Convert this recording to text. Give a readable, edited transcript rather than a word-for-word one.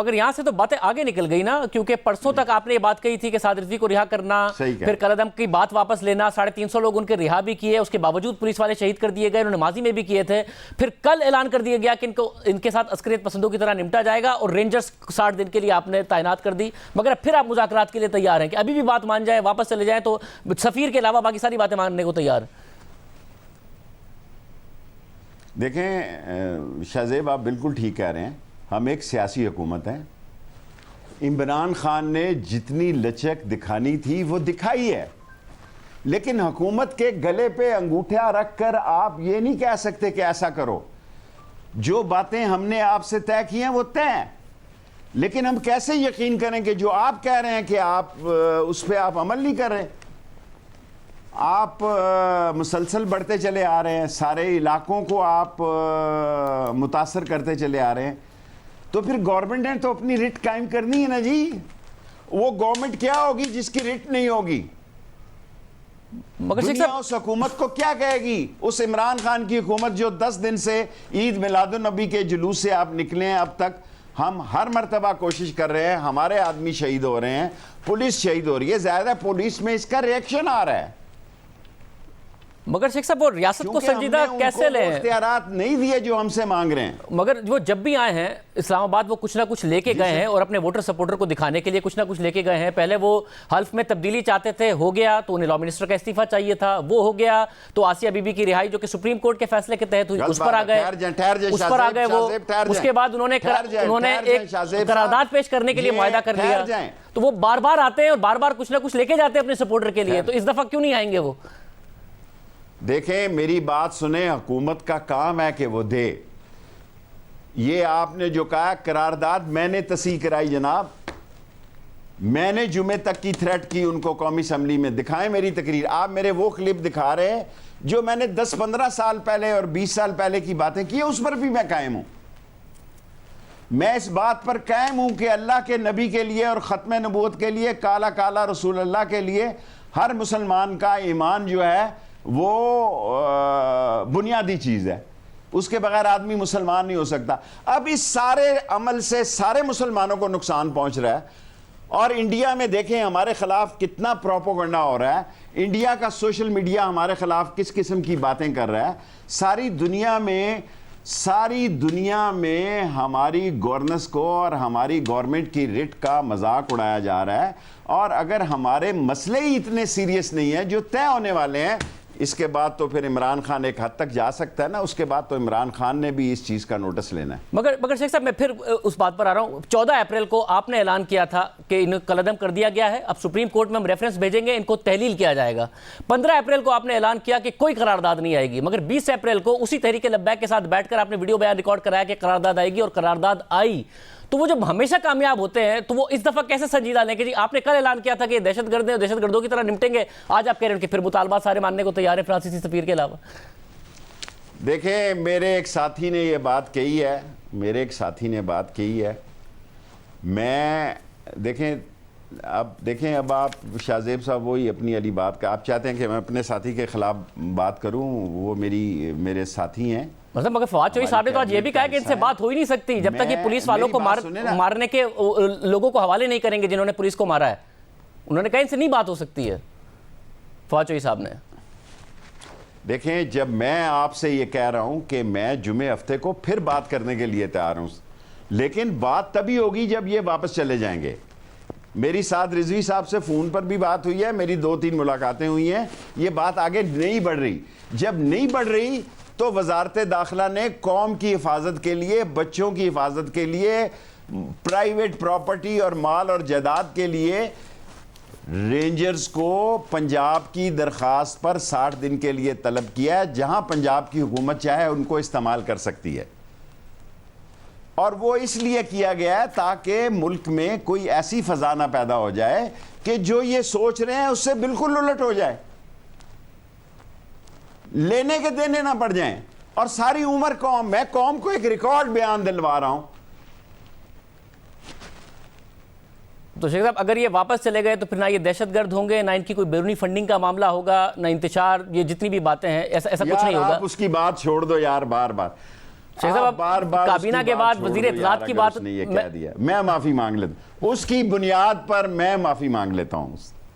مگر یہاں سے تو باتیں آگے نکل گئی نا، کیونکہ پرسوں تک آپ نے یہ بات کہی تھی کہ سعد رضوی کو رہا کرنا، پھر قلعدم کی بات واپس لینا، 350 لوگ ان کے رہا بھی کیے، اس کے باوجود پولیس والے شہید کر دیے گئے، انہوں نے ماضی میں بھی کیے تھے، پھر کل اعلان کر دیا گیا کہ ان کے ساتھ عسکریت پسندوں کی طرح نمٹا جائے گا اور رینجرز 60 دن کے لیے آپ نے تعینات کر دی، مگر پھر آپ مذاکرات کے لیے تیار ہیں کہ ابھی بھی بات مان جائے، واپس چلے جائیں، تو سفیر کے علاوہ باقی ساری باتیں ماننے کو تیار ہیں؟ دیکھیں شاہزیب، آپ بالکل ٹھیک کہہ رہے ہیں، ہم ایک سیاسی حکومت ہیں۔ عمران خان نے جتنی لچک دکھانی تھی وہ دکھائی ہے، لیکن حکومت کے گلے پہ انگوٹھا رکھ کر آپ یہ نہیں کہہ سکتے کہ ایسا کرو۔ جو باتیں ہم نے آپ سے طے کی ہیں وہ طے ہیں، لیکن ہم کیسے یقین کریں کہ جو آپ کہہ رہے ہیں کہ آپ اس پہ آپ عمل نہیں کر رہے؟ آپ مسلسل بڑھتے چلے آ رہے ہیں، سارے علاقوں کو آپ متاثر کرتے چلے آ رہے ہیں، تو پھر گورنمنٹ نے تو اپنی رٹ قائم کرنی ہے نا جی۔ وہ گورنمنٹ کیا ہوگی جس کی رٹ نہیں ہوگی؟ دنیا اس حکومت کو کیا کہے گی؟ اس عمران خان کی حکومت جو 10 دن سے عید میلاد النبی کے جلوس سے آپ نکلے ہیں، اب تک ہم ہر مرتبہ کوشش کر رہے ہیں، ہمارے آدمی شہید ہو رہے ہیں، پولیس شہید ہو رہی ہے، زیادہ پولیس میں اس کا ریئیکشن آ رہا ہے۔ مگر شیخ صاحب وہ ریاست کو سنجیدہ کیسے لیں؟ اختیارات نہیں دیے جو ہم سے مانگ رہے ہیں۔ مگر وہ جب بھی آئے ہیں اسلام آباد، وہ کچھ نہ کچھ لے کے گئے ہیں اور اپنے ووٹر سپورٹر کو دکھانے کے لیے کچھ نہ کچھ لے کے گئے ہیں۔ پہلے وہ حلف میں تبدیلی چاہتے تھے، ہو گیا تو انہیں لا منسٹر کا استعفیٰ چاہیے تھا، وہ ہو گیا تو آسیہ بی بی کی رہائی جو کہ سپریم کورٹ کے فیصلے کے تحت ہوئی، اس پر آ گئے وہ۔ اس کے بعد انہوں نے ایک قرارداد پیش کرنے کے لیے معاہدہ کر لیا، تو وہ بار بار آتے ہیں اور بار بار کچھ نہ کچھ لے کے جاتے ہیں اپنے سپورٹر کے لیے، تو اس دفعہ کیوں نہیں آئیں گے وہ؟ دیکھیں میری بات سنیں، حکومت کا کام ہے کہ وہ دے۔ یہ آپ نے جو کہا قرارداد میں نے تصحیح کرائی جناب، میں نے جمعے تک کی تھریٹ کی ان کو قومی اسمبلی میں۔ دکھائیں میری تقریر، آپ میرے وہ کلپ دکھا رہے ہیں جو میں نے 10-15 سال پہلے اور 20 سال پہلے کی باتیں کی، اس پر بھی میں قائم ہوں۔ میں اس بات پر قائم ہوں کہ اللہ کے نبی کے لیے اور ختم نبوت کے لیے، کالا کالا رسول اللہ کے لیے ہر مسلمان کا ایمان جو ہے وہ بنیادی چیز ہے، اس کے بغیر آدمی مسلمان نہیں ہو سکتا۔ اب اس سارے عمل سے سارے مسلمانوں کو نقصان پہنچ رہا ہے، اور انڈیا میں دیکھیں ہمارے خلاف کتنا پروپیگنڈا ہو رہا ہے، انڈیا کا سوشل میڈیا ہمارے خلاف کس قسم کی باتیں کر رہا ہے۔ ساری دنیا میں ہماری گورننس کو اور ہماری گورنمنٹ کی رٹ کا مذاق اڑایا جا رہا ہے، اور اگر ہمارے مسئلے ہی اتنے سیریس نہیں ہیں جو طے ہونے والے ہیں، اس کے بعد تو پھر عمران خان ایک حد تک جا سکتا ہے نا، اس کے بعد تو عمران خان نے بھی اس چیز کا نوٹس لینا ہے۔ مگر شیخ صاحب میں پھر اس بات پر آ رہا ہوں، 14 اپریل کو آپ نے اعلان کیا تھا کہ انہیں قلعدم کر دیا گیا ہے، اب سپریم کورٹ میں ہم ریفرنس بھیجیں گے، ان کو تحلیل کیا جائے گا۔ 15 اپریل کو آپ نے اعلان کیا کہ کوئی قرارداد نہیں آئے گی، مگر 20 اپریل کو اسی تحریک لبیک کے ساتھ بیٹھ کر آپ نے ویڈیو بیان ریکارڈ کرایا کہ قرارداد آئے گی، اور قرارداد آئی۔ تو وہ جب ہمیشہ کامیاب ہوتے ہیں تو وہ اس دفعہ کیسے سنجیدہ لیں کہ جی آپ نے کل اعلان کیا تھا کہ دہشت گرد ہیں اور دہشت گردوں کی طرح نمٹیں گے، آج آپ کہہ رہے ہیں کہ پھر مطالبات سارے ماننے کو تیار ہیں فرانسیسی سفیر کے علاوہ؟ دیکھیں میرے ایک ساتھی نے یہ بات کہی ہے، میں دیکھیں اب آپ شاہزیب صاحب وہی اپنی علی بات کا، آپ چاہتے ہیں کہ میں اپنے ساتھی کے خلاف بات کروں، وہ میرے ساتھی ہیں۔ مگر فواد چوہدری صاحب نے تو آج یہ بھی کہا کہ ان سے بات ہو ہی نہیں سکتی جب تک یہ پولیس والوں کو مارنے کے لوگوں کو حوالے نہیں کریں گے جنہوں نے پولیس کو مارا ہے، انہوں نے کہا ان سے نہیں بات ہو سکتی ہے فواد چوہدری صاحب نے۔ دیکھیں جب میں آپ سے یہ کہہ رہا ہوں کہ میں جمعے ہفتے کو پھر بات کرنے کے لیے تیار ہوں، لیکن بات تبھی ہوگی جب یہ واپس چلے جائیں گے۔ میری سعد رضوی صاحب سے فون پر بھی بات ہوئی ہے، میری 2-3 ملاقاتیں ہوئی ہیں، یہ بات آگے نہیں بڑھ رہی۔ جب نہیں بڑھ رہی تو وزارت داخلہ نے قوم کی حفاظت کے لیے، بچوں کی حفاظت کے لیے، پرائیویٹ پراپرٹی اور مال اور جائیداد کے لیے رینجرز کو پنجاب کی درخواست پر 60 دن کے لیے طلب کیا ہے، جہاں پنجاب کی حکومت چاہے ان کو استعمال کر سکتی ہے، اور وہ اس لیے کیا گیا ہے تاکہ ملک میں کوئی ایسی فضا نہ پیدا ہو جائے کہ جو یہ سوچ رہے ہیں اس سے بالکل الٹ ہو جائے، لینے کے دینے نہ پڑ جائیں، اور ساری عمر میں قوم کو ایک ریکارڈ بیان دلوا رہا ہوں۔ تو شیخ صاحب اگر یہ واپس چلے گئے تو پھر نہ یہ دہشت گرد ہوں گے، نہ ان کی کوئی بیرونی فنڈنگ کا معاملہ ہوگا، نہ انتشار، یہ جتنی بھی باتیں ہیں ایسا کچھ نہیں ہوگا۔ آپ اس کی بات چھوڑ دو یار، بار بار شیخ صاحب، آپ بار بار کابینہ کے بعد وزیر اطلاعات کی بات یہ کہہ دیا میں معافی مانگ لیتا ہوں، اس کی بنیاد پر میں معافی مانگ لیتا ہوں